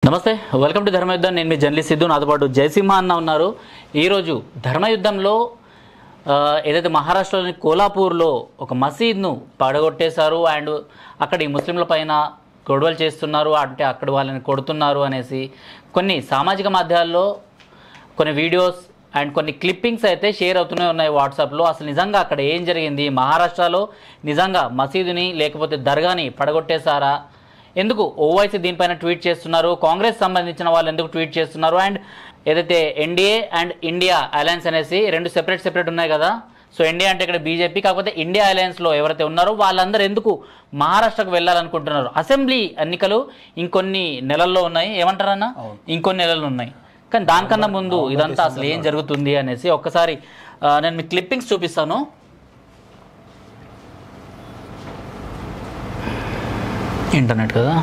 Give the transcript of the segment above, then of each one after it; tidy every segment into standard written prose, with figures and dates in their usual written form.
నమస్తే, welcome to ధర్మయుద్ధం. నేను మీ journalist Siddhu, నాతో పాటు జయసింహ అన్న ఉన్నారు. ఈరోజు ధర్మయుద్ధంలో ఏదైతే మహారాష్ట్రలోని కోలాపూర్లో ఒక మసీద్ను పడగొట్టేశారు అండ్ అక్కడి ముస్లింల పైన గొడవలు చేస్తున్నారు, అంటే అక్కడ వాళ్ళని కొడుతున్నారు అనేసి కొన్ని సామాజిక మాధ్యమాల్లో కొన్ని వీడియోస్ అండ్ కొన్ని క్లిప్పింగ్స్ అయితే షేర్ అవుతూనే ఉన్నాయి వాట్సాప్లో. అసలు నిజంగా అక్కడ ఏం జరిగింది, మహారాష్ట్రలో నిజంగా మసీదుని లేకపోతే దర్గాని పడగొట్టేశారా, ఎందుకు ఓవైసీ దీనిపైన ట్వీట్ చేస్తున్నారు, కాంగ్రెస్ సంబంధించిన వాళ్ళు ఎందుకు ట్వీట్ చేస్తున్నారు, అండ్ ఏదైతే ఎన్డీఏ అండ్ ఇండియా అలయన్స్ అనేసి రెండు సెపరేట్ ఉన్నాయి కదా. సో ఎన్డీఏ అంటే ఇక్కడ బీజేపీ, కాకపోతే ఇండియా అలయన్స్లో ఎవరైతే ఉన్నారో వాళ్ళందరూ ఎందుకు మహారాష్ట్రకు వెళ్ళాలనుకుంటున్నారు. అసెంబ్లీ ఎన్నికలు ఇంకొన్ని నెలల్లో ఉన్నాయి, ఏమంటారన్నా ఇంకొన్ని నెలలు ఉన్నాయి, కానీ దానికన్నా ముందు ఇదంతా అసలు ఏం జరుగుతుంది అనేసి ఒక్కసారి నేను మీకు క్లిప్పింగ్స్ చూపిస్తాను. ఇంటర్నెట్ కదా,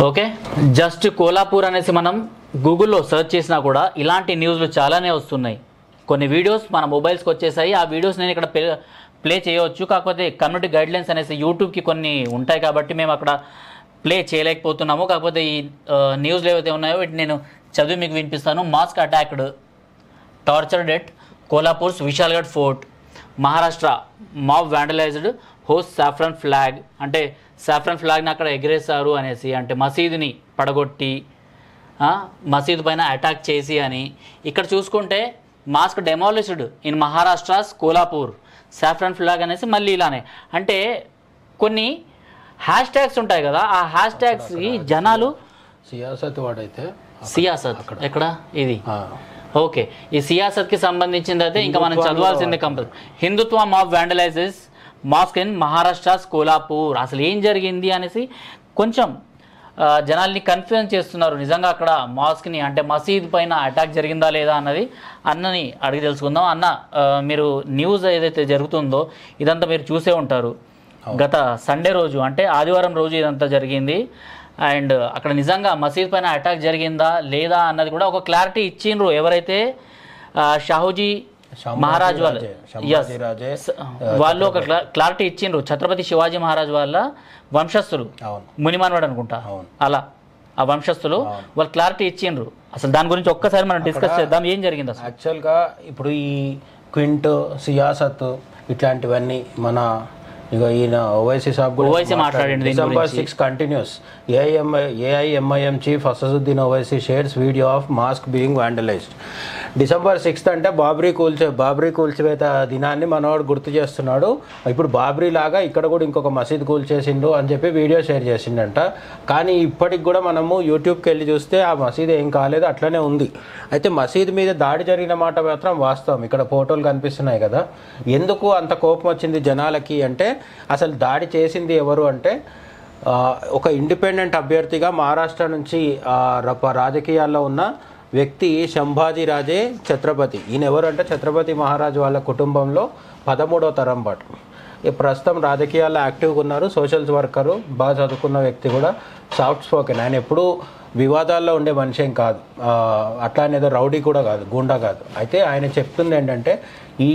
ఓకే. జస్ట్ కోలాపూర్ అనేసి మనం గూగుల్లో సెర్చ్ చేసినా కూడా ఇలాంటి న్యూస్లు చాలానే వస్తున్నాయి. కొన్ని వీడియోస్ మన మొబైల్స్కి వచ్చేసాయి, ఆ వీడియోస్ నేను ఇక్కడ ప్లే చేయవచ్చు, కాకపోతే కమ్యూనిటీ గైడ్లైన్స్ అనేసి యూట్యూబ్కి కొన్ని ఉంటాయి కాబట్టి మేము అక్కడ ప్లే చేయలేకపోతున్నాము. కాకపోతే ఈ న్యూస్లు ఏవైతే ఉన్నాయో వీటిని నేను చదివి మీకు వినిపిస్తాను. Mosque attacked, tortured at Kolhapur's Vishalgadh fort, Maharashtra mob vandalised hoist saffron flag, అంటే సాఫ్రాన్ ఫ్లాగ్ని అక్కడ ఎగిరేశారు అనేసి, అంటే మసీదుని పడగొట్టి మసీదు పైన అటాక్ చేసి అని. ఇక్కడ చూసుకుంటే mask demolished in Maharashtra's Kolhapur, saffron flag అనేసి మళ్ళీ ఇలానే, అంటే కొన్ని హ్యాష్ ట్యాగ్స్ ఉంటాయి కదా, ఆ హ్యాష్ ట్యాగ్స్కి జనాలు సియాసత్ వాడైతే సియాసత్ ఎక్కడ ఇది ఓకే, ఈ సియాసత్కి సంబంధించింది అయితే ఇంకా మనం చదవాల్సిందే compulsory. Hindutva mob vandalises mosque in Maharashtra's Kolhapur, అసలు ఏం జరిగింది అనేసి కొంచెం జనాల్ని కన్ఫ్యూజ్ చేస్తున్నారు. నిజంగా అక్కడ మాస్క్ని అంటే మసీద్ పైన అటాక్ జరిగిందా లేదా అన్నది అన్నని అడిగి తెలుసుకుందాం. అన్న, మీరు న్యూస్ ఏదైతే జరుగుతుందో ఇదంతా మీరు చూసే ఉంటారు. గత సండే రోజు అంటే ఆదివారం రోజు ఇదంతా జరిగింది అండ్ అక్కడ నిజంగా మసీద్ పైన అటాక్ జరిగిందా లేదా అన్నది కూడా ఒక క్లారిటీ ఇచ్చిండ్రు ఎవరైతే షాహూజీ మహారాజ్ వాళ్ళు ఒక క్లారిటీ ఇచ్చిండ్రు. ఛత్రపతి శివాజీ మహారాజ్ వాళ్ళ వంశస్థులు, మునిమానవాడు అనుకుంటా, అలా ఆ వంశస్థులు వాళ్ళు క్లారిటీ ఇచ్చిండ్రు. అసలు దాని గురించి ఒక్కసారి మనం డిస్కస్ చేద్దాం, ఏం జరిగింది అసలు. యాక్చువల్గా ఇప్పుడు ఈ క్వింట్, సియాసత్ ఇట్లాంటివన్నీ మన ఇక ఈయన ఓవైసీ సాబ్ మాట్లాడండి. December 6 continuous AIMIM chief Asaduddin Owaisi shares video of mask being vandalised. December 6 అంటే బాబ్రీ కూల్చివేత దినాన్ని మనవాడు గుర్తు చేస్తున్నాడు. ఇప్పుడు బాబ్రీ లాగా ఇక్కడ కూడా ఇంకొక మసీద్ కూల్చేసిండు అని చెప్పి వీడియో షేర్ చేసిండంట. కానీ ఇప్పటికి కూడా మనము యూట్యూబ్కి వెళ్ళి చూస్తే ఆ మసీద్ ఏం కాలేదు, అట్లనే ఉంది. అయితే మసీద్ మీద దాడి జరిగిన మాట మాత్రం వాస్తవం. ఇక్కడ ఫోటోలు కనిపిస్తున్నాయి కదా. ఎందుకు అంత కోపం వచ్చింది జనాలకి అంటే, అసలు దాడి చేసింది ఎవరు అంటే ఒక ఇండిపెండెంట్ అభ్యర్థిగా మహారాష్ట్ర నుంచి రాజకీయాల్లో ఉన్న వ్యక్తి సంభాజీ రాజే ఛత్రపతి. ఈయన ఎవరు అంటే ఛత్రపతి మహారాజ్ వాళ్ళ కుటుంబంలో 13వ తరం పాటు. ప్రస్తుతం రాజకీయాల్లో యాక్టివ్గా ఉన్నారు, సోషల్స్ వర్కరు, బాగా చదువుకున్న వ్యక్తి కూడా, సాఫ్ట్ స్పోకెన్. ఆయన ఎప్పుడూ వివాదాల్లో ఉండే మనిషి ఏం కాదు, అట్లా అనేది రౌడీ కూడా కాదు, గూండా కాదు. అయితే ఆయన చెప్తుంది ఏంటంటే ఈ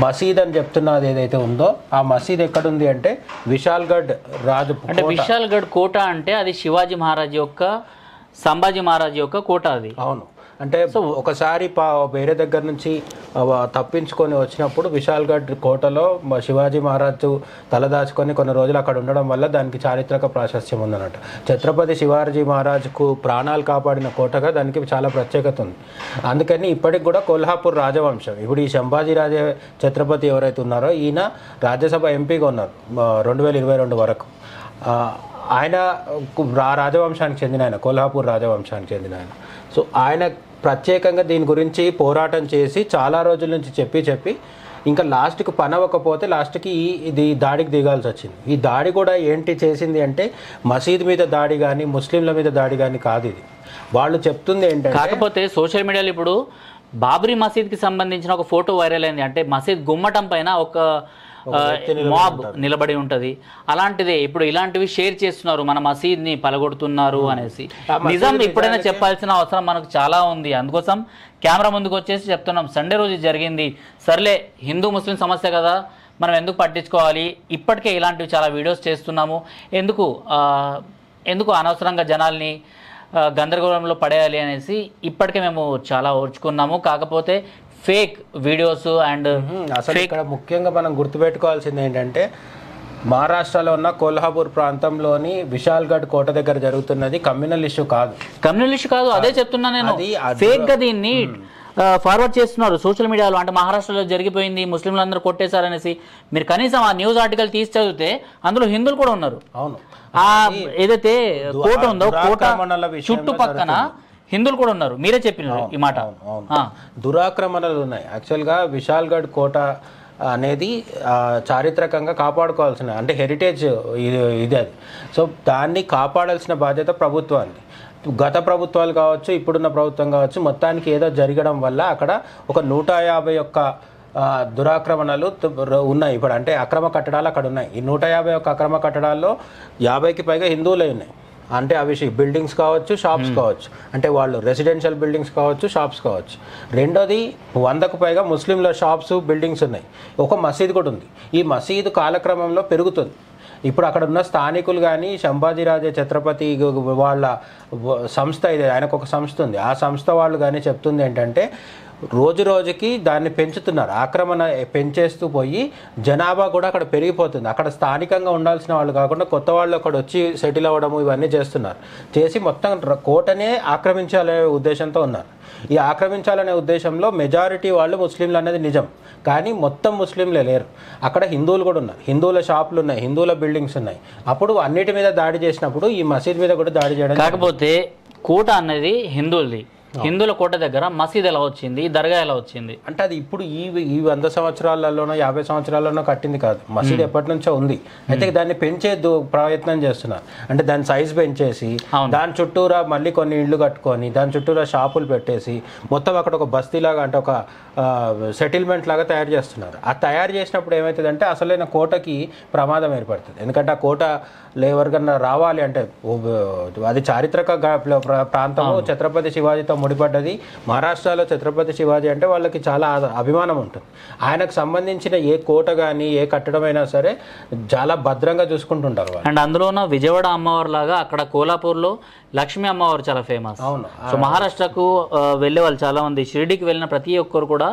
మసీద్ అని చెప్తున్నది ఏదైతే ఉందో ఆ మసీద్ ఎక్కడుంది అంటే విశాల్గఢ్ రాజు, అంటే విశాల్గఢ్ కోట అంటే అది శివాజీ మహారాజ్ యొక్క, సంభాజీ మహారాజ్ యొక్క కోట అది. అవును, అంటే ఒకసారి వేరే దగ్గర నుంచి తప్పించుకొని వచ్చినప్పుడు విశాల్గఢ్ కోటలో శివాజీ మహారాజు తలదాచుకొని కొన్ని రోజులు అక్కడ ఉండడం వల్ల దానికి చారిత్రక ప్రాశస్త్యం ఉందన్నట్టు. ఛత్రపతి శివాజీ మహారాజుకు ప్రాణాలు కాపాడిన కోటగా దానికి చాలా ప్రత్యేకత ఉంది. అందుకని ఇప్పటికి కూడా కొల్హాపూర్ రాజవంశం, ఇప్పుడు ఈ సంభాజీ రాజే ఛత్రపతి ఎవరైతే ఉన్నారో ఈయన రాజ్యసభ ఎంపీగా ఉన్నారు 2022 వరకు. ఆయన రాజవంశానికి చెందిన ఆయన, కొల్హాపూర్ రాజవంశానికి చెందిన ఆయన. సో ఆయన ప్రత్యేకంగా దీని గురించి పోరాటం చేసి చాలా రోజుల నుంచి చెప్పి ఇంకా లాస్ట్కి పనవకపోతే లాస్ట్కి ఇది దాడికి దిగాల్సి వచ్చింది. ఈ దాడి కూడా ఏంటి చేసింది అంటే మసీద్ మీద దాడి కానీ ముస్లింల మీద దాడి కానీ కాదు. ఇది వాళ్ళు చెప్తుంది ఏంటంటే, కాకపోతే సోషల్ మీడియాలో ఇప్పుడు బాబ్రీ మసీద్కి సంబంధించిన ఒక ఫోటో వైరల్ అయింది. అంటే మసీద్ గుమ్మటం పైన ఒక మాబ్ నిలబడి ఉంటది, అలాంటిదే ఇప్పుడు ఇలాంటివి షేర్ చేస్తున్నారు, మన మసీద్ని పలగొడుతున్నారు అనేసి. నిజం ఇప్పుడైనా చెప్పాల్సిన అవసరం మనకు చాలా ఉంది, అందుకోసం కెమెరా ముందుకు వచ్చేసి చెప్తున్నాం. సండే రోజు జరిగింది, సర్లే హిందూ ముస్లిం సమస్య కదా, మనం ఎందుకు పట్టించుకోవాలి, ఇప్పటికే ఇలాంటివి చాలా వీడియోస్ చేస్తున్నాము, ఎందుకు ఎందుకు అనవసరంగా జనాల్ని గందరగోళంలో పడేయాలి అనేసి ఇప్పటికే మేము చాలా ఓర్చుకున్నాము. కాకపోతే ఫేక్ వీడియోస్ అండ్ అసలు ఇక్కడ ముఖ్యంగా మనం గుర్తుపెట్టుకోవాల్సింది ఏంటంటే మహారాష్ట్రలో ఉన్న కొల్హాపూర్ ప్రాంతంలోని విశాల్గఢ్ కోట దగ్గర జరుగుతున్నది కమ్యూనల్ ఇష్యూ కాదు. కమ్యూనల్ ఇష్యూ కాదు, అదే చెప్తున్నా నేను. ఫేక్ గా దీన్ని ఫార్వర్డ్ చేస్తున్నారు సోషల్ మీడియాలో. అంటే మహారాష్ట్రలో జరిగిపోయింది, ముస్లింలు అందరూ కొట్టేశారనేసి. మీరు కనీసం ఆ న్యూస్ ఆర్టికల్ తీసి చదివితే అందులో హిందువులు కూడా ఉన్నారు. అవును, ఆ ఏదైతే కోట ఉందో కోట చుట్టుపక్కన హిందువులు కూడా ఉన్నారు. మీరే చెప్పినారు ఈ మాట. దురాక్రమణలు ఉన్నాయి. యాక్చువల్గా విశాల్గఢ్ కోట అనేది చారిత్రకంగా కాపాడుకోవాల్సిన, అంటే హెరిటేజ్ ఇది అది. సో దాన్ని కాపాడాల్సిన బాధ్యత ప్రభుత్వాన్ని. గత ప్రభుత్వాలు కావచ్చు, ఇప్పుడున్న ప్రభుత్వం కావచ్చు, మొత్తానికి ఏదో జరగడం వల్ల అక్కడ ఒక 151 దురాక్రమణలు ఉన్నాయి ఇప్పుడు. అంటే అక్రమ కట్టడాలు అక్కడ ఉన్నాయి. ఈ 151 అక్రమ కట్టడాల్లో 50కి పైగా హిందువులే ఉన్నాయి. అంటే అవి బిల్డింగ్స్ కావచ్చు, షాప్స్ కావచ్చు, అంటే వాళ్ళు రెసిడెన్షియల్ బిల్డింగ్స్ కావచ్చు, షాప్స్ కావచ్చు. రెండోది 100కు పైగా ముస్లింల షాప్స్, బిల్డింగ్స్ ఉన్నాయి. ఒక మసీదు కూడా ఉంది. ఈ మసీదు కాలక్రమంలో పెరుగుతుంది. ఇప్పుడు అక్కడ ఉన్న స్థానికులు కానీ సంభాజీరాజే ఛత్రపతి వాళ్ళ సంస్థ, ఇది ఆయనకు ఒక సంస్థ ఉంది, ఆ సంస్థ వాళ్ళు కానీ చెప్తుంది ఏంటంటే రోజు రోజుకి దాన్ని పెంచుతున్నారు. ఆక్రమణ పెంచేస్తూ పోయి జనాభా కూడా అక్కడ పెరిగిపోతుంది. అక్కడ స్థానికంగా ఉండాల్సిన వాళ్ళు కాకుండా కొత్త వాళ్ళు అక్కడ వచ్చి సెటిల్ అవ్వడము ఇవన్నీ చేస్తున్నారు. చేసి మొత్తం కోటనే ఆక్రమించాలనే ఉద్దేశంతో ఉన్నారు. ఈ ఆక్రమించాలనే ఉద్దేశంలో మెజారిటీ వాళ్ళు ముస్లింలు అనేది నిజం, కానీ మొత్తం ముస్లింలే లేరు. అక్కడ హిందువులు కూడా ఉన్నారు, హిందువుల షాపులు ఉన్నాయి, హిందువుల బిల్డింగ్స్ ఉన్నాయి. అప్పుడు అన్నిటి మీద దాడి చేసినప్పుడు ఈ మసీద్ మీద కూడా దాడి చేయడం. కాకపోతే కోట అనేది హిందువులది. హిందువుల కోట దగ్గర మసీద్ ఎలా వచ్చింది, దర్గా ఎలా వచ్చింది? అంటే అది ఇప్పుడు ఈ 100 సంవత్సరాలలోనో 50 సంవత్సరాల్లోనో కట్టింది కాదు. మసీద్ ఎప్పటి నుంచో ఉంది. అయితే దాన్ని పెంచే ప్రయత్నం చేస్తున్నారు. అంటే దాని సైజ్ పెంచేసి దాని చుట్టూరా మళ్ళీ కొన్ని ఇళ్ళు కట్టుకొని దాని చుట్టూరా షాపులు పెట్టేసి మొత్తం అక్కడ ఒక బస్తీలాగా, అంటే ఒక సెటిల్మెంట్ లాగా తయారు చేస్తున్నారు. ఆ తయారు చేసినప్పుడు ఏమవుతుందంటే అసలైన కోటకి ప్రమాదం ఏర్పడుతుంది. ఎందుకంటే ఆ కోటలో ఎవరికన్నా రావాలి అంటే అది చారిత్రక ప్రాంతము, ఛత్రపతి శివాజీతో ముడిపడ్డది. మహారాష్ట్రలో ఛత్రపతి శివాజీ అంటే వాళ్ళకి చాలా అభిమానం ఉంటుంది. ఆయనకు సంబంధించిన ఏ కోట కానీ ఏ కట్టడమైనా సరే చాలా భద్రంగా చూసుకుంటుంటారు. అండ్ అందులోన విజయవాడ అమ్మవారు లాగా అక్కడ కోలాపూర్లో లక్ష్మీ అమ్మవారు చాలా ఫేమస్. అవును. సో మహారాష్ట్రకు వెళ్ళే వాళ్ళు చాలా మంది, షిరిడీకి వెళ్ళిన ప్రతి ఒక్కరు కూడా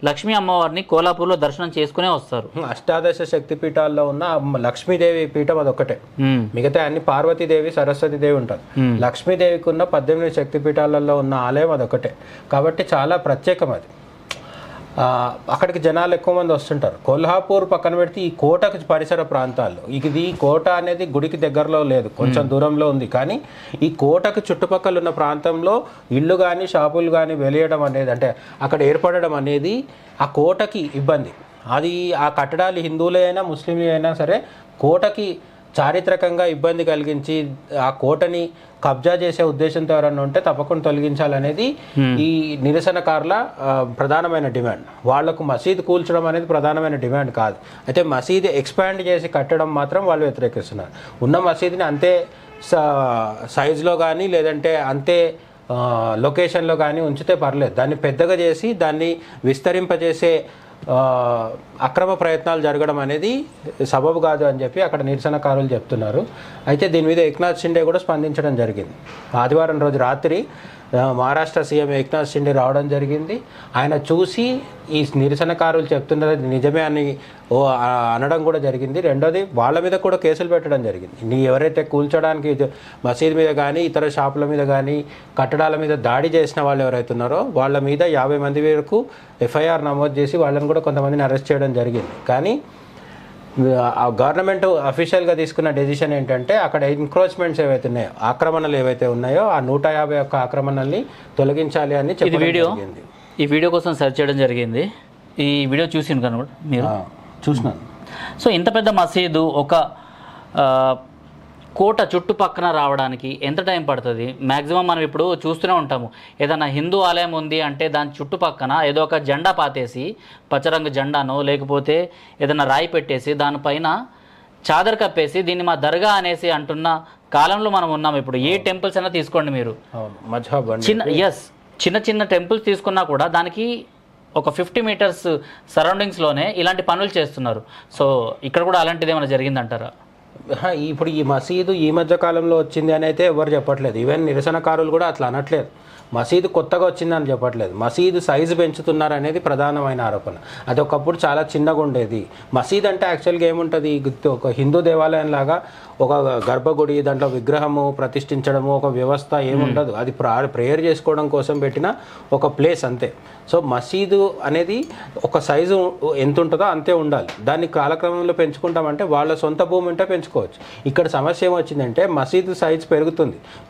లక్ష్మీ అమ్మవారిని కోలాపూర్లో దర్శనం చేసుకునే వస్తారు. అష్టాదశ శక్తి పీఠాల్లో ఉన్న లక్ష్మీదేవి పీఠం అదొక్కటే. మిగతా అన్ని పార్వతీదేవి, సరస్వతీదేవి ఉంటారు. లక్ష్మీదేవికి ఉన్న 18 శక్తి పీఠాలలో ఉన్న ఆలయం అదొక్కటే. కాబట్టి చాలా ప్రత్యేకం అది. అక్కడికి జనాలు ఎక్కువ మంది వస్తుంటారు. కొల్హాపూర్ పక్కన పెడితే ఈ కోటకు పరిసర ప్రాంతాల్లో, ఇది కోట అనేది గుడికి దగ్గరలో లేదు, కొంచెం దూరంలో ఉంది. కానీ ఈ కోటకు చుట్టుపక్కల ఉన్న ప్రాంతంలో ఇళ్ళు కానీ షాపులు కానీ వెలియడం అనేది, అంటే అక్కడ ఏర్పడడం అనేది ఆ కోటకి ఇబ్బంది. అది ఆ కట్టడాలు హిందువులే అయినా ముస్లింలు అయినా సరే కోటకి చారిత్రకంగా ఇబ్బంది కలిగించి ఆ కోటని కబ్జా చేసే ఉద్దేశంతో ఎవరన్నా ఉంటే తప్పకుండా తొలగించాలనేది ఈ నిరసనకారుల ప్రధానమైన డిమాండ్. వాళ్లకు మసీదు కూల్చడం అనేది ప్రధానమైన డిమాండ్ కాదు. అయితే మసీదు ఎక్స్పాండ్ చేసి కట్టడం మాత్రం వాళ్ళు వ్యతిరేకిస్తున్నారు. ఉన్న మసీదుని అంతే సైజులో కానీ లేదంటే అంతే లొకేషన్లో కానీ ఉంచితే పర్లేదు. దాన్ని పెద్దగా చేసి దాన్ని విస్తరింపజేసే అక్రమ ప్రయత్నాలు జరగడం అనేది సబబు కాదు అని చెప్పి అక్కడ నిరసనకారులు చెప్తున్నారు. అయితే దీని మీద ఏక్నాథ్ షిండే కూడా స్పందించడం జరిగింది. ఆదివారం రోజు రాత్రి మహారాష్ట్ర సీఎం ఏక్నాథ్ షిండే రావడం జరిగింది. ఆయన చూసి ఈ నిరసనకారులు చెప్తున్నది నిజమే అని అనడం కూడా జరిగింది. రెండోది వాళ్ళ మీద కూడా కేసులు పెట్టడం జరిగింది. ఎవరైతే కూల్చడానికి మసీద్ మీద కానీ ఇతర షాపుల మీద కానీ కట్టడాల మీద దాడి చేసిన వాళ్ళు ఎవరైతే ఉన్నారో వాళ్ళ మీద 50 మంది వరకు ఎఫ్ఐఆర్ నమోదు చేసి వాళ్ళని కూడా కొంతమందిని అరెస్ట్ చేయడం జరిగింది. కానీ గవర్నమెంట్ అఫీషియల్గా తీసుకున్న డెసిషన్ ఏంటంటే అక్కడ ఎంక్రోచ్మెంట్స్ ఏవైతే ఉన్నాయో, ఆక్రమణలు ఏవైతే ఉన్నాయో ఆ 151 ఆక్రమణల్ని తొలగించాలి అని చెప్పడం జరిగింది. ఈ వీడియో కోసం సెర్చ్ చేయడం జరిగింది. ఈ వీడియో చూసి కనుక మీరు చూసినాను. సో ఇంత పెద్ద మసీదు ఒక కోట చుట్టుపక్కన రావడానికి ఎంత టైం పడుతుంది? మ్యాక్సిమం మనం ఇప్పుడు చూస్తూనే ఉంటాము, ఏదైనా హిందూ ఆలయం ఉంది అంటే దాని చుట్టుపక్కన ఏదో ఒక జెండా పాతేసి, పచ్చరంగు జెండానో లేకపోతే ఏదైనా రాయి పెట్టేసి దానిపైన చాదర్ కప్పేసి దీన్ని మా దర్గా అనేసి అంటున్న కాలంలో మనం ఉన్నాం. ఇప్పుడు ఏ టెంపుల్స్ అయినా తీసుకోండి మీరు, చిన్న చిన్న టెంపుల్స్ తీసుకున్నా కూడా దానికి ఒక 50 మీటర్స్ సరౌండింగ్స్లోనే ఇలాంటి పనులు చేస్తున్నారు. సో ఇక్కడ కూడా అలాంటిది ఏమైనా జరిగిందంటారా? ఇప్పుడు ఈ మసీదు ఈ మధ్య కాలంలో వచ్చింది అని అయితే ఎవరు చెప్పట్లేదు. ఈవెన్ నిరసనకారులు కూడా అట్లా అనట్లేదు. మసీదు కొత్తగా వచ్చిందని చెప్పట్లేదు. మసీదు సైజు పెంచుతున్నారు అనేది ప్రధానమైన ఆరోపణ. అది ఒకప్పుడు చాలా చిన్నగా ఉండేది. మసీద్ అంటే యాక్చువల్గా ఏముంటుంది, ఒక హిందూ దేవాలయం లాగా ఒక గర్భగుడి, దాంట్లో విగ్రహము ప్రతిష్ఠించడము, ఒక వ్యవస్థ ఏముండదు. అది ప్రేయర్ చేసుకోవడం కోసం పెట్టిన ఒక ప్లేస్ అంతే. సో మసీదు అనేది ఒక సైజు ఎంత ఉంటుందో అంతే ఉండాలి. దాన్ని కాలక్రమంలో పెంచుకుంటామంటే వాళ్ళ సొంత భూమి ఉంటే పెంచుకోవచ్చు. ఇక్కడ సమస్య ఏమొచ్చిందంటే మసీదు సైజు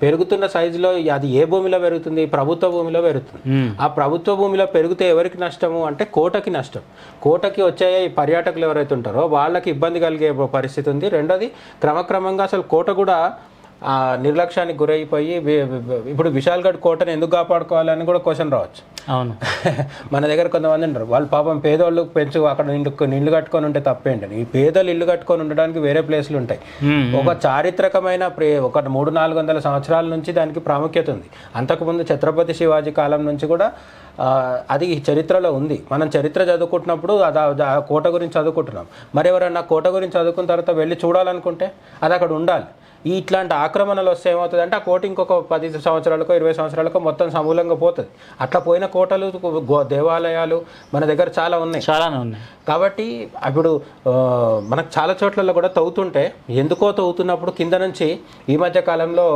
పెరుగుతున్న సైజులో అది ఏ భూమిలో పెరుగుతుంది, ప్రభుత్వ భూమిలో పెరుగుతుంది. ఆ ప్రభుత్వ భూమిలో పెరిగితే ఎవరికి నష్టము అంటే కోటకి నష్టం. కోటకి వచ్చే పర్యాటకులు ఎవరైతే ఉంటారో వాళ్ళకి ఇబ్బంది కలిగే పరిస్థితి ఉంది. రెండోది క్రమక్రమంగా అసలు కోట కూడా నిర్లక్ష్యానికి గురైపోయి ఇప్పుడు విశాల్గఢ్ కోటను ఎందుకు కాపాడుకోవాలని కూడా క్వశ్చన్ రావచ్చు. అవును, మన దగ్గర కొంతమంది ఉంటారు, వాళ్ళు పాపం పేదోళ్ళు అక్కడ ఇల్లు కట్టుకొని ఉంటే తప్పేంటని. ఈ పేదలు ఇల్లు కట్టుకొని ఉండడానికి వేరే ప్లేస్లు ఉంటాయి. ఒక చారిత్రకమైన ఒక 300-400 సంవత్సరాల నుంచి దానికి ప్రాముఖ్యత ఉంది. అంతకుముందు ఛత్రపతి శివాజీ కాలం నుంచి కూడా అది చరిత్రలో ఉంది. మనం చరిత్ర చదువుకుంటున్నప్పుడు ఆ కోట గురించి చదువుకుంటున్నాం. మరి ఎవరైనా కోట గురించి చదువుకున్న తర్వాత వెళ్ళి చూడాలనుకుంటే అది అక్కడ ఉండాలి. ఇట్లాంటి ఆక్రమణలు వస్తే ఏమవుతుందంటే ఆ కోట ఇంకొక 10 సంవత్సరాలకో 20 సంవత్సరాలకో మొత్తం సమూలంగా పోతుంది. అట్లా పోయిన కోటలు, దేవాలయాలు మన దగ్గర చాలా ఉన్నాయి. కాబట్టి ఇప్పుడు మనకు చాలా చోట్లలో కూడా తవ్వుతుంటే ఎందుకో తవ్వుతున్నప్పుడు కింద నుంచి ఈ మధ్య కాలంలో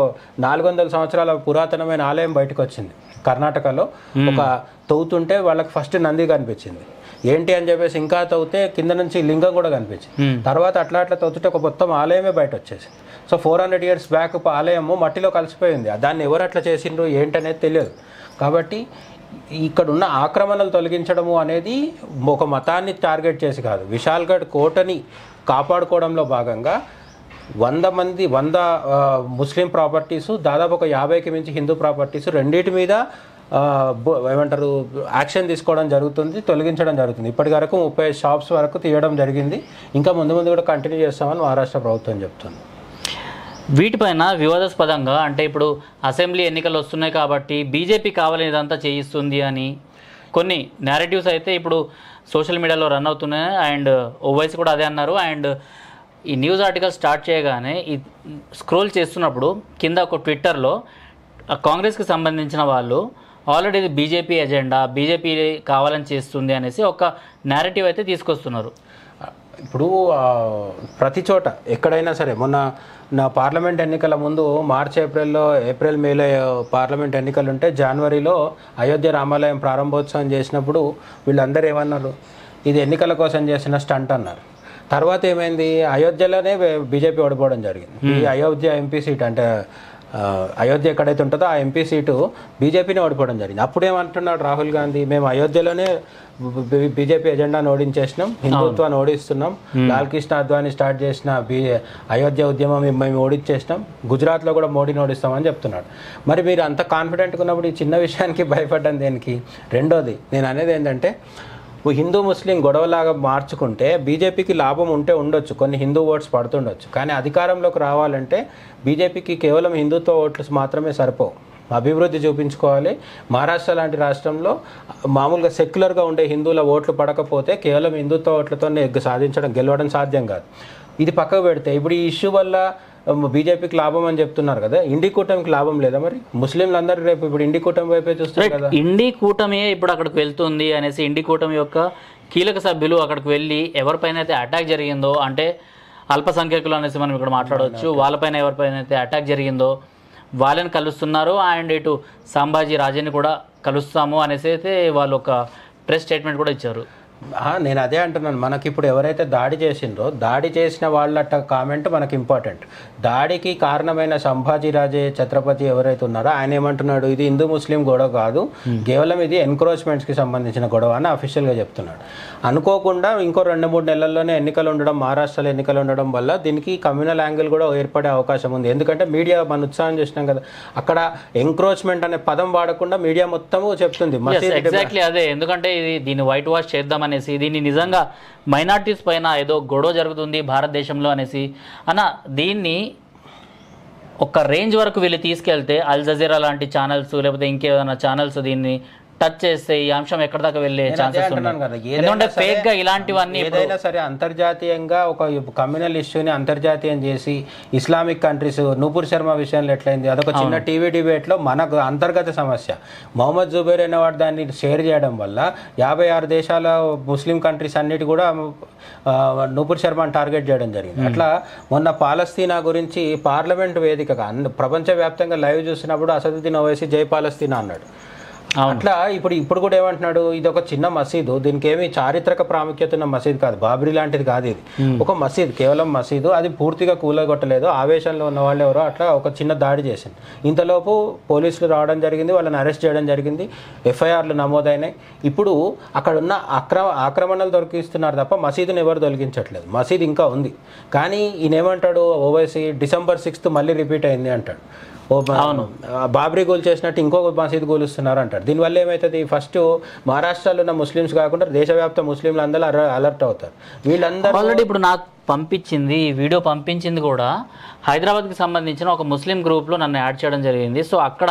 400 సంవత్సరాల పురాతనమైన ఆలయం బయటకు వచ్చింది. కర్ణాటకలో ఒక తవ్వుతుంటే వాళ్ళకి ఫస్ట్ నంది కనిపించింది. ఏంటి అని చెప్పేసి ఇంకా తవ్వుతే కింద నుంచి లింగం కూడా కనిపించింది. తర్వాత అట్లా తవ్వుతుంటే ఒక మొత్తం ఆలయమే బయట వచ్చేసింది. సో 400 years బ్యాక్ ఆలయము మట్టిలో కలిసిపోయింది. దాన్ని ఎవరు అట్లా చేసిండ్రు ఏంటనేది తెలియదు. కాబట్టి ఇక్కడ ఉన్న ఆక్రమణలు తొలగించడము అనేది ఒక మతాన్ని టార్గెట్ చేసి కాదు. విశాల్గఢ్ కోటని కాపాడుకోవడంలో భాగంగా 100 ముస్లిం ప్రాపర్టీసు, దాదాపు ఒక 50కి మించి హిందూ ప్రాపర్టీసు రెండింటి మీద ఏమంటారు యాక్షన్ తీసుకోవడం జరుగుతుంది, తొలగించడం జరుగుతుంది. ఇప్పటి వరకు 30 షాప్స్ వరకు తీయడం జరిగింది. ఇంకా ముందు కూడా కంటిన్యూ చేస్తామని మహారాష్ట్ర ప్రభుత్వం చెప్తుంది. వీటిపైన వివాదాస్పదంగా అంటే ఇప్పుడు అసెంబ్లీ ఎన్నికలు వస్తున్నాయి కాబట్టి బీజేపీ కావాలని ఇదంతా చేయిస్తుంది అని కొన్ని నేరేటివ్స్ అయితే ఇప్పుడు సోషల్ మీడియాలో రన్ అవుతున్నాయి. అండ్ ఓవైసీ కూడా అదే అన్నారు. అండ్ ఈ న్యూస్ ఆర్టికల్ స్టార్ట్ చేయగానే ఈ స్క్రోల్ చేస్తున్నప్పుడు కింద ఒక ట్విట్టర్లో కాంగ్రెస్కి సంబంధించిన వాళ్ళు ఆల్రెడీ ఇది బీజేపీ ఎజెండా, బీజేపీ కావాలని చేస్తుంది అనేసి ఒక నేరేటివ్ అయితే తీసుకొస్తున్నారు. ఇప్పుడు ప్రతి చోట ఎక్కడైనా సరే మొన్న నా పార్లమెంట్ ఎన్నికల ముందు ఏప్రిల్ మేలో పార్లమెంట్ ఎన్నికలు ఉంటే జనవరిలో అయోధ్య రామాలయం ప్రారంభోత్సవం చేసినప్పుడు వీళ్ళందరూ ఏమన్నారు, ఇది ఎన్నికల కోసం చేసిన స్టంట్ అన్నారు. తర్వాత ఏమైంది, అయోధ్యలోనే బీజేపీ ఓడిపోవడం జరిగింది. ఈ అయోధ్య ఎంపీ సీట్ అంటే అయోధ్య ఎక్కడైతే ఉంటుందో ఆ ఎంపీ సీటు బీజేపీని ఓడిపోవడం జరిగింది. అప్పుడు ఏమంటున్నాడు రాహుల్ గాంధీ, మేము అయోధ్యలోనే బీజేపీ ఎజెండాను ఓడించేసినాం, హిందుత్వాన్ని ఓడిస్తున్నాం, లాల్ కృష్ణ అద్వానీ స్టార్ట్ చేసిన అయోధ్య ఉద్యమం మేము ఓడించేసినాం, గుజరాత్లో కూడా మోడీని ఓడిస్తామని చెప్తున్నాడు. మరి మీరు అంత కాన్ఫిడెంట్గా ఉన్నప్పుడు ఈ చిన్న విషయానికి భయపడ్డం దేనికి? రెండోది నేను అనేది ఏంటంటే, హిందూ ముస్లిం గొడవలాగా మార్చుకుంటే బీజేపీకి లాభం ఉంటే ఉండొచ్చు, కొన్ని హిందూ ఓట్స్ పడుతుండొచ్చు. కానీ అధికారంలోకి రావాలంటే బీజేపీకి కేవలం హిందుత్వ ఓట్లు మాత్రమే సరిపోవు, అభివృద్ధి చూపించుకోవాలి. మహారాష్ట్ర లాంటి రాష్ట్రంలో మామూలుగా సెక్యులర్గా ఉండే హిందువుల ఓట్లు పడకపోతే కేవలం హిందుత్వ ఓట్లతోనే గెలవడం సాధ్యం కాదు. ఇది పక్కకు పెడితే ఇప్పుడు ఈ ఇష్యూ వల్ల బీజేపీకి లాభం అని చెప్తున్నారు కదా, ఇండి కూటమికి లాభం లేదా? మరి ముస్లింలు అందరూ రేపు ఇప్పుడు ఇండి కూటమి వైపే చూస్తారు కదా. ఇండి కూటమి ఇప్పుడు అక్కడికి వెళ్తుంది అనేసి ఇండి కూటమి యొక్క కీలక సభ్యులు అక్కడికి వెళ్ళి ఎవరిపైన అయితే అటాక్ జరిగిందో, అంటే అల్పసంఖ్యాకులు అనేసి మనం ఇక్కడ మాట్లాడవచ్చు, వాళ్ళపైన ఎవరిపైన అయితే అటాక్ జరిగిందో వాళ్ళని కలుస్తున్నారు. అండ్ ఇటు సంభాజీ రాజేని కూడా కలుస్తాము అనేసి అయితే వాళ్ళు ఒక ప్రెస్ స్టేట్మెంట్ కూడా ఇచ్చారు. నేను అదే అంటున్నాను, మనకి ఇప్పుడు ఎవరైతే దాడి చేసిండ్రో దాడి చేసిన వాళ్ళ కామెంట్ మనకి ఇంపార్టెంట్. దాడికి కారణమైన సంభాజీ రాజే ఛత్రపతి ఎవరైతే ఉన్నారో ఆయన ఏమంటున్నాడు, ఇది హిందూ ముస్లిం గొడవ కాదు, కేవలం ఇది ఎన్క్రోచ్మెంట్స్కి సంబంధించిన గొడవ అని అఫీషియల్గా చెప్తున్నాడు. అనుకోకుండా ఇంకో 2-3 నెలల్లోనే ఎన్నికలు ఉండడం, మహారాష్ట్రలో ఎన్నికలు ఉండడం వల్ల దీనికి కమ్యూనల్ యాంగిల్ కూడా ఏర్పడే అవకాశం ఉంది. ఎందుకంటే మీడియా మన ఉత్సాహం చేసినాం కదా, అక్కడ ఎంక్రోచ్మెంట్ అనే పదం వాడకుండా మీడియా మొత్తము చెప్తుంది. ఎగ్జాక్ట్లీ అదే, ఎందుకంటే ఇది దీన్ని వైట్ వాష్ చేద్దాం అనేసి, దీన్ని నిజంగా మైనార్టీస్ పైన ఏదో గొడవ జరుగుతుంది భారతదేశంలో అనేసి దీన్ని ఒక రేంజ్ వరకు వీళ్ళు తీసుకెళ్తే అల్ జజీరా లాంటి ఛానల్స్ లేకపోతే ఇంకేదైనా ఛానల్స్ దీన్ని టచ్ చేస్తే ఈ అంశం ఎక్కడ దాకా వెళ్ళే నేను అదే ఛాన్సెస్ అంటున్నాను కదా, ఉన్నాయి. ఎందుకంటే ఏదైనా సరే- ఫేక్ గా ఇలాంటివన్నీ ఇప్పుడు ఏదైనా సరే అంతర్జాతీయంగా ఒక కమ్యూనల్ ఇష్యూని అంతర్జాతీయం చేసి ఇస్లామిక్ కంట్రీస్ నూపూర్ శర్మ విషయంలో ఎట్లయింది, అదొక చిన్న టీవీ డిబేట్లో మనకు అంతర్గత సమస్య. మొహమ్మద్ జుబైర్ అనేవాడు దాన్ని షేర్ చేయడం వల్ల 56 దేశాల ముస్లిం కంట్రీస్ అన్నిటి కూడా నూపూర్ శర్మని టార్గెట్ చేయడం జరిగింది. అట్లా మొన్న పాలస్తీనా గురించి పార్లమెంట్ వేదికగా ప్రపంచవ్యాప్తంగా లైవ్ చూసినప్పుడు అసదుద్దీన్ ఓవైసీ జై పాలస్తీనా అన్నాడు. అట్లా ఇప్పుడు కూడా ఏమంటున్నాడు, ఇది ఒక చిన్న మసీదు, దీనికి ఏమి చారిత్రక ప్రాముఖ్యత ఉన్న మసీదు కాదు, బాబ్రీ లాంటిది కాదు, ఇది ఒక మసీదు, కేవలం మసీదు, అది పూర్తిగా కూలగొట్టలేదు, ఆవేశంలో ఉన్న వాళ్ళు ఎవరో అట్లా ఒక చిన్న దాడి చేసింది. ఇంతలోపు పోలీసులు రావడం జరిగింది, వాళ్ళని అరెస్ట్ చేయడం జరిగింది, ఎఫ్ఐఆర్లు నమోదైనాయి. ఇప్పుడు అక్కడ ఉన్న ఆక్రమణలు దొరికిస్తున్నారు తప్ప మసీదుని ఎవరు తొలగించట్లేదు, మసీదు ఇంకా ఉంది. కానీ ఈయనేమంటాడు ఓవైసీ, December 6th మళ్ళీ రిపీట్ అయింది అంటాడు. బాబ్రీ గోల్ చేసినట్టు ఇంకొక మసీదు గోలుస్తున్నారు అంటారు. దీనివల్ల ఏమవుతుంది, ఫస్ట్ మహారాష్ట్రలో ఉన్న ముస్లిమ్స్ కాకుండా దేశవ్యాప్త ముస్లింలు అందరూ అలర్ట్ అవుతారు. వీళ్ళందరూ ఆల్రెడీ ఇప్పుడు నాకు పంపించింది, ఈ వీడియో పంపించింది కూడా హైదరాబాద్కి సంబంధించిన ఒక ముస్లిం గ్రూప్లో నన్ను యాడ్ చేయడం జరిగింది. సో అక్కడ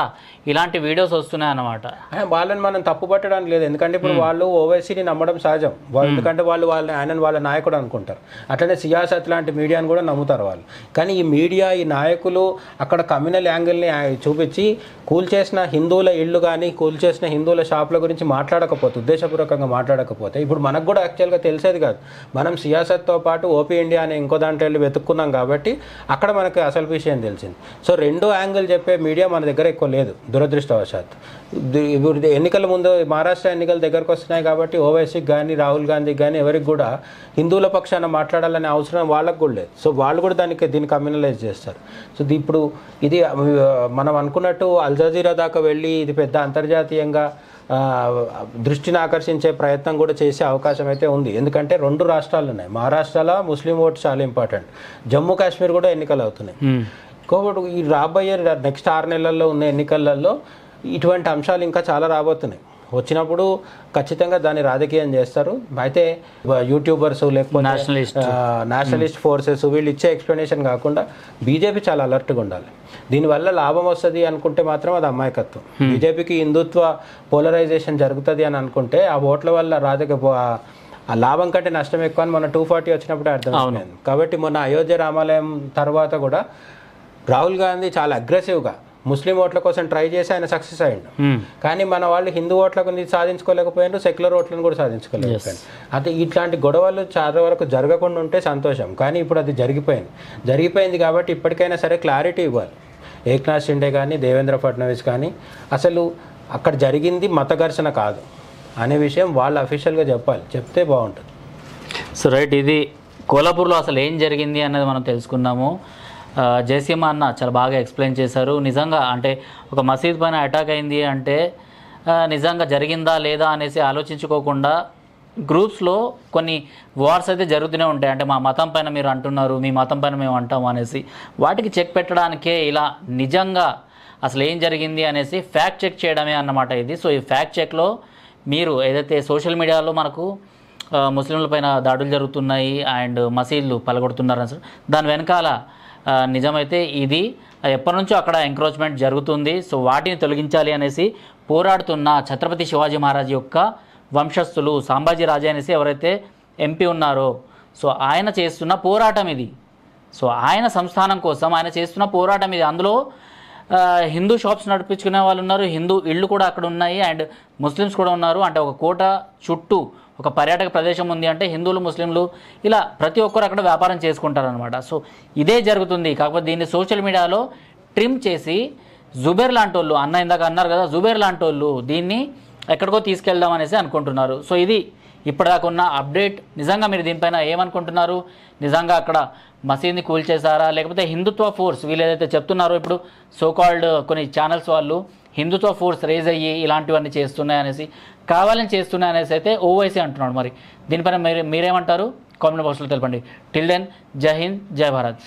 ఇలాంటి వీడియోస్ వస్తున్నాయి అన్నమాట. వాళ్ళని మనం తప్పు పట్టడానికి లేదు, ఎందుకంటే ఇప్పుడు వాళ్ళు ఓవైసీని నమ్మడం సహజం, ఎందుకంటే ఆయనను వాళ్ళ నాయకుడు అనుకుంటారు. అట్లనే సియాసత్ లాంటి మీడియాని కూడా నమ్ముతారు వాళ్ళు. కానీ ఈ మీడియా, ఈ నాయకులు అక్కడ కమ్యూనల్ యాంగిల్ని చూపించి కూల్చేసిన హిందువుల ఇళ్ళు కానీ కూల్చేసిన హిందువుల షాపుల గురించి మాట్లాడకపోతే, ఉద్దేశపూర్వకంగా మాట్లాడకపోతే, ఇప్పుడు మనకు కూడా యాక్చువల్గా తెలిసేది కాదు. మనం సియాసత్తో పాటు ఓపీ ఇండియా అనే ఇంకో దాంట్లో వెళ్ళి వెతుక్కున్నాం కాబట్టి అక్కడ మనకు అసలు విషయం తెలిసింది. సో రెండో యాంగిల్ చెప్పే మీడియా మన దగ్గర ఎక్కువ లేదు, దురదృష్టవశాత్తు. ఇప్పుడు ఎన్నికల ముందు మహారాష్ట్ర ఎన్నికల దగ్గరకు వస్తున్నాయి కాబట్టి ఓవైసీకి కానీ రాహుల్ గాంధీకి కానీ ఎవరికి కూడా హిందువుల పక్షాన మాట్లాడాలనే అవసరం వాళ్ళకు కూడా లేదు. సో వాళ్ళు కూడా దీన్ని కమ్యూనలైజ్ చేస్తారు. సో ఇప్పుడు ఇది మనం అనుకున్నట్టు అల్ జజీరా దాకా వెళ్ళి ఇది పెద్ద అంతర్జాతీయంగా దృష్టిని ఆకర్షించే ప్రయత్నం కూడా చేసే అవకాశం అయితే ఉంది. ఎందుకంటే 2 రాష్ట్రాలు ఉన్నాయి, మహారాష్ట్రలో ముస్లిం ఓటు చాలా ఇంపార్టెంట్, జమ్మూ కాశ్మీర్ కూడా ఎన్నికలు అవుతున్నాయి. ఇంకొకటి ఈ రాబోయే నెక్స్ట్ 6 నెలల్లో ఉన్న ఎన్నికలలో ఇటువంటి అంశాలు ఇంకా చాలా రాబోతున్నాయి. వచ్చినప్పుడు ఖచ్చితంగా దాన్ని రాజకీయం చేస్తారు. అయితే యూట్యూబర్స్ లేకపోతే నేషనలిస్ట్ ఫోర్సెస్ వీళ్ళు ఇచ్చే ఎక్స్ప్లెనేషన్ కాకుండా బీజేపీ చాలా అలర్ట్గా ఉండాలి. దీనివల్ల లాభం వస్తుంది అనుకుంటే మాత్రం అది అమాయకత్వం. బీజేపీకి హిందుత్వ పోలరైజేషన్ జరుగుతుంది అని అనుకుంటే ఆ ఓట్ల వల్ల ఆ లాభం కంటే నష్టం ఎక్కువ అని మొన్న 240 వచ్చినప్పుడే అర్థమైంది. కాబట్టి మొన్న అయోధ్య రామాలయం తర్వాత కూడా రాహుల్ గాంధీ చాలా అగ్రెసివ్గా ముస్లిం ఓట్ల కోసం ట్రై చేసి ఆయన సక్సెస్ అయ్యిండు. కానీ మన వాళ్ళు హిందూ ఓట్లకు సాధించుకోలేకపోయారు, సెక్యులర్ ఓట్లను కూడా సాధించుకోలేకపోయారు. అయితే ఇట్లాంటి గొడవలు చాలా వరకు జరగకుండా ఉంటే సంతోషం. కానీ ఇప్పుడు అది జరిగిపోయింది కాబట్టి ఇప్పటికైనా సరే క్లారిటీ ఇవ్వాలి. ఏక్నాథ్ షిండే కానీ దేవేంద్ర ఫడ్నవీస్ కానీ అసలు అక్కడ జరిగింది మత ఘర్షణ కాదు అనే విషయం వాళ్ళు అఫీషియల్గా చెప్పాలి, చెప్తే బాగుంటుంది. సో రైట్, ఇది కోల్హాపూర్లో అసలు ఏం జరిగింది అన్నది మనం తెలుసుకున్నాము. జయసింహ అన్న చాలా బాగా ఎక్స్ప్లెయిన్ చేశారు. నిజంగా అంటే ఒక మసీద్ పైన అటాక్ అయింది అంటే నిజంగా జరిగిందా లేదా అనేసి ఆలోచించుకోకుండా గ్రూప్స్లో కొన్ని వార్స్ అయితే జరుగుతూనే ఉంటాయి. అంటే మా మతం పైన మీరు అంటున్నారు, మీ మతం పైన మేము అంటాము అనేసి వాటికి చెక్ పెట్టడానికే ఇలా నిజంగా అసలు ఏం జరిగింది అనేసి ఫ్యాక్ట్ చెక్ చేయడమే అన్నమాట ఇది. సో ఈ ఫ్యాక్ట్ చెక్లో మీరు ఏదైతే సోషల్ మీడియాలో మనకు ముస్లింల పైన దాడులు జరుగుతున్నాయి అండ్ మసీదులు పలగొడుతున్నారు, దాని వెనకాల నిజమైతే ఇది ఎప్పటి నుంచో అక్కడ ఎంక్రోచ్మెంట్ జరుగుతుంది. సో వాటిని తొలగించాలి అనేసి పోరాడుతున్న ఛత్రపతి శివాజీ మహారాజ్ యొక్క వంశస్థులు సాంబాజీ రాజే అనేసి ఎవరైతే ఎంపీ ఉన్నారో సో ఆయన చేస్తున్న పోరాటం ఇది. సో ఆయన సంస్థానం కోసం ఆయన చేస్తున్న పోరాటం ఇది. అందులో హిందూ షాప్స్ నడిపించుకునే వాళ్ళు ఉన్నారు, హిందూ ఇళ్ళు కూడా అక్కడ ఉన్నాయి అండ్ ముస్లిమ్స్ కూడా ఉన్నారు. అంటే ఒక కోట చుట్టూ ఒక పర్యాటక ప్రదేశం ఉంది అంటే హిందువులు ముస్లింలు ఇలా ప్రతి ఒక్కరు అక్కడ వ్యాపారం చేసుకుంటారనమాట. సో ఇదే జరుగుతుంది. కాకపోతే దీన్ని సోషల్ మీడియాలో ట్రిమ్ చేసి జుబేర్ లాంటి వాళ్ళు అన్న ఇందాక అన్నారు కదా, జుబేర్ లాంటి వాళ్ళు దీన్ని ఎక్కడికో తీసుకెళ్దాం అనేసి అనుకుంటున్నారు. సో ఇది ఇప్పటిదాకా ఉన్న అప్డేట్. నిజంగా మీరు దీనిపైన ఏమనుకుంటున్నారు? నిజంగా అక్కడ మసీద్ని కూల్చేశారా, లేకపోతే హిందుత్వ ఫోర్స్ వీళ్ళు ఏదైతే చెప్తున్నారో ఇప్పుడు సోకాల్డ్ కొన్ని ఛానల్స్ వాళ్ళు హిందుత్వ ఫోర్స్ రేజ్ అయ్యి ఇలాంటివన్నీ చేస్తున్నాయి అనేసి, కావాలని చేస్తున్నాయి అనేసి అయితే ఓవైసీ అంటున్నాడు. మరి దీనిపైన మీరేమంటారు? కామెంట్ బాక్స్లో తెలపండి. టిల్ దెన్, జై హింద్, జై భారత్.